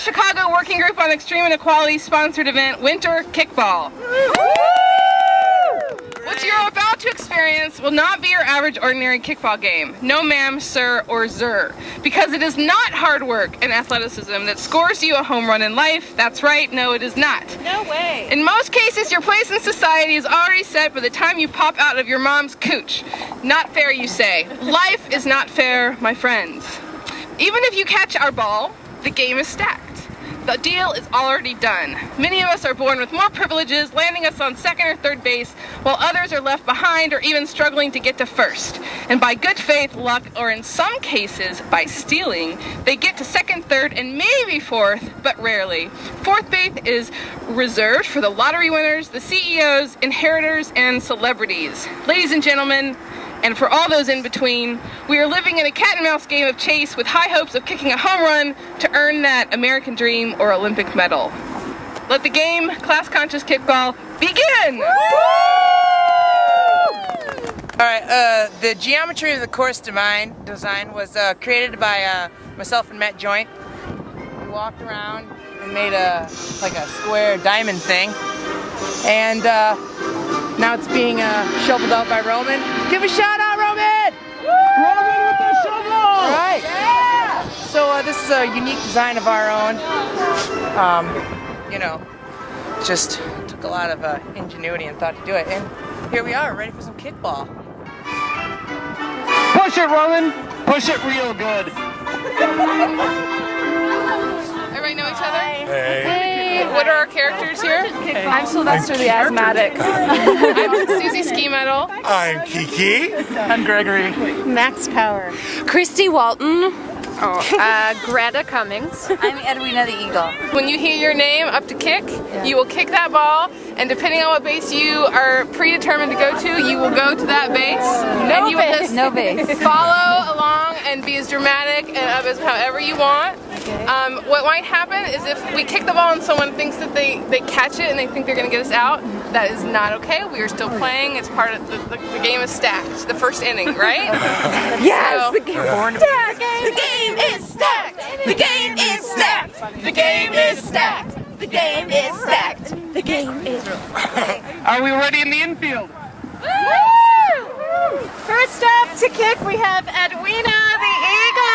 Chicago Working Group on Extreme Inequality sponsored event, Winter Kickball. What you're about to experience will not be your average ordinary kickball game. No ma'am, sir, or zer. Because it is not hard work and athleticism that scores you a home run in life. That's right, no it is not. No way. In most cases, your place in society is already set by the time you pop out of your mom's cooch. Not fair, you say. Life is not fair, my friends. Even if you catch our ball, the game is stacked. The deal is already done. Many of us are born with more privileges, landing us on second or third base, while others are left behind or even struggling to get to first. And by good faith, luck, or in some cases, by stealing, they get to second, third, and maybe fourth, but rarely. Fourth base is reserved for the lottery winners, the CEOs, inheritors, and celebrities. Ladies and gentlemen, and for all those in between, we are living in a cat and mouse game of chase with high hopes of kicking a home run to earn that American dream or Olympic medal. Let the game, class-conscious kickball, begin! Alright, the geometry of the course design was created by myself and Matt Joint. We walked around and made like a square diamond thing. And now it's being shoveled out by Roman. Give a shout out, Roman! Roman with the shovel! Alright. Yeah! So this is a unique design of our own. You know, just took a lot of ingenuity and thought to do it. And here we are, ready for some kickball. Push it, Roman! Push it real good. Everybody know each other? Hey. What are our characters here? I'm Sylvester the Asthmatic. I'm Susie Ski Medal. I'm Kiki. I'm Gregory. Max Power. Christy Walton. Greta Cummings. I'm Edwina the Eagle. When you hear your name up to kick, you will kick that ball, and depending on what base you are predetermined to go to, you will go to that base. No and you will base. just No base. follow along and be as dramatic and as however you want. Okay. What might happen is if we kick the ball and someone thinks that they catch it and they think they're going to get us out, that is not okay. We are still playing. It's part of the game is stacked. The first inning, right? Yes, So, the game is stacked. The game is stacked. The game is stacked. The game is stacked. The game is stacked. The game is. Are we ready in the infield? Woo! First up to kick, we have Edwina the Eagle.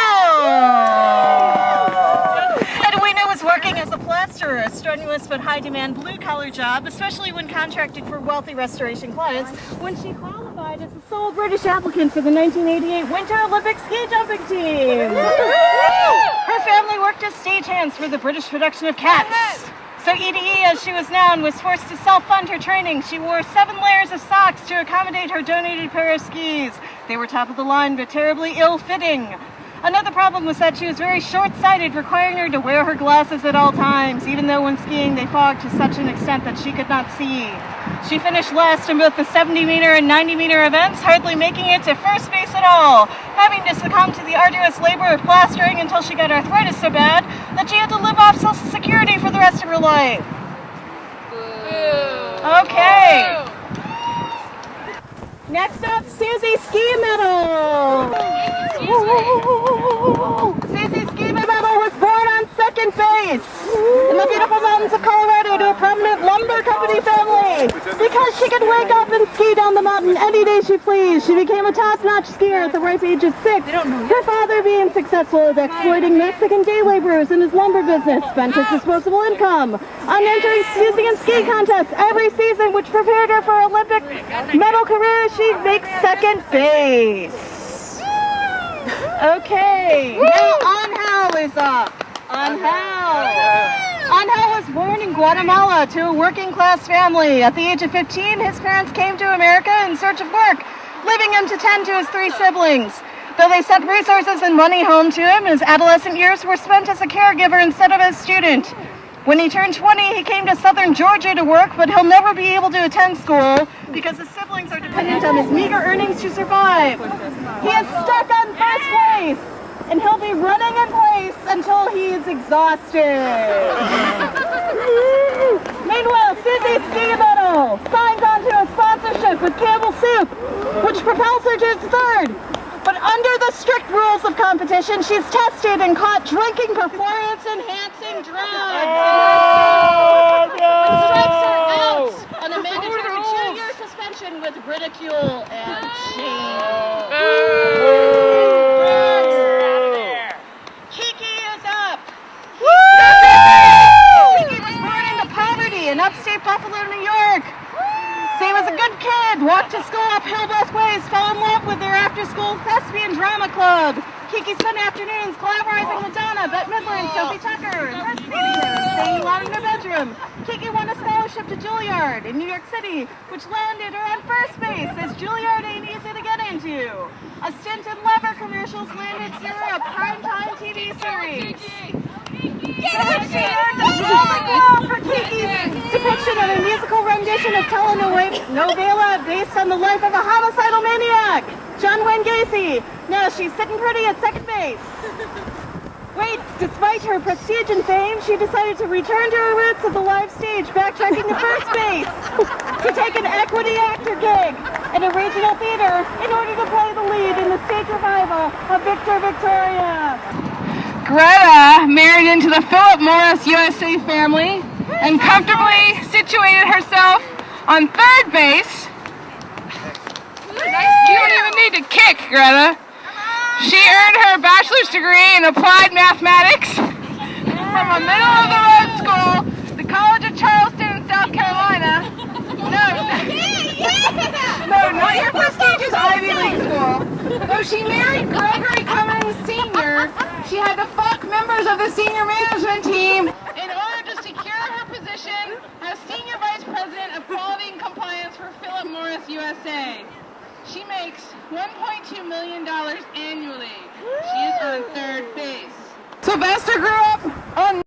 Edwina was working as a plasterer, a strenuous but high-demand blue-collar job, especially when contracted for wealthy restoration clients, when she qualified as the sole British applicant for the 1988 Winter Olympic ski jumping team. Her family worked as stagehands for the British production of Cats. So EDE, as she was known, was forced to self-fund her training. She wore 7 layers of socks to accommodate her donated pair of skis. They were top of the line, but terribly ill-fitting. Another problem was that she was very short-sighted, requiring her to wear her glasses at all times, even though when skiing they fogged to such an extent that she could not see. She finished last in both the 70-meter and 90-meter events, hardly making it to first base at all, having to succumb to the arduous labor of plastering until she got arthritis so bad that she had to live off Social Security for the rest of her life. Okay. Next up, Susie Ski Medal. Susie Ski Medal was born on second base in the beautiful mountains of Colorado to a prominent lumber company family. Because she could wake up and ski down the mountain any day she pleased, she became a top-notch skier at the ripe age of 6. Her father, being successful at exploiting Mexican day laborers in his lumber business, spent his disposable income on entering Museum ski contests every season, which prepared her for Olympic medal career. She makes second base. Okay, now Angel is up. Angel was born in Guatemala to a working-class family. At the age of 15, his parents came to America in search of work, leaving him to tend to his 3 siblings. Though they sent resources and money home to him, his adolescent years were spent as a caregiver instead of as a student. When he turned 20, he came to southern Georgia to work, but he'll never be able to attend school because his siblings are dependent on his meager earnings to survive. He is stuck on first place, and he'll be running in place until he is exhausted. Meanwhile, Susie Ski Medal signs on to a sponsorship with Campbell Soup, which propels her to its third But under the strict rules of competition, she's tested and caught drinking performance-enhancing drugs. Which strikes her out on a mandatory 2-year suspension with ridicule and shame. Kiki is up. Kiki was born into poverty in upstate Buffalo, New York. She was a good kid, walked to school uphill both ways, fell in love with their after-school thespian drama club. Kiki spent afternoons collaborating with Donna, Bette Midler, and Sophie Tucker, impersonating her and singing loud in her bedroom. Kiki won a scholarship to Juilliard in New York City, which landed her on first base, as Juilliard ain't easy to get into. A stint in leather commercials landed her a primetime TV series. She earned a Golden Globe for Kiki's depiction of a musical rendition of telenovela based on the life of a homicidal maniac, John Wayne Gacy. Now she's sitting pretty at second base. Wait, despite her prestige and fame, she decided to return to her roots of the live stage, backtracking to first base to take an equity actor gig in a regional theater in order to play the lead in the stage revival of Victor Victoria. Greta married into the Philip Morris USA family and comfortably situated herself on third base. You don't even need to kick, Greta. She earned her bachelor's degree in applied mathematics from a middle-of-the-road school, the College of Charleston in South Carolina. No, not your prestigious Ivy League school. Though she married Gregory Cummings Sr., she had to fuck members of the senior management team in order to secure her position as Senior Vice President of Quality and Compliance for Philip Morris USA. She makes $1.2 million annually. She is on third base. Sylvester grew up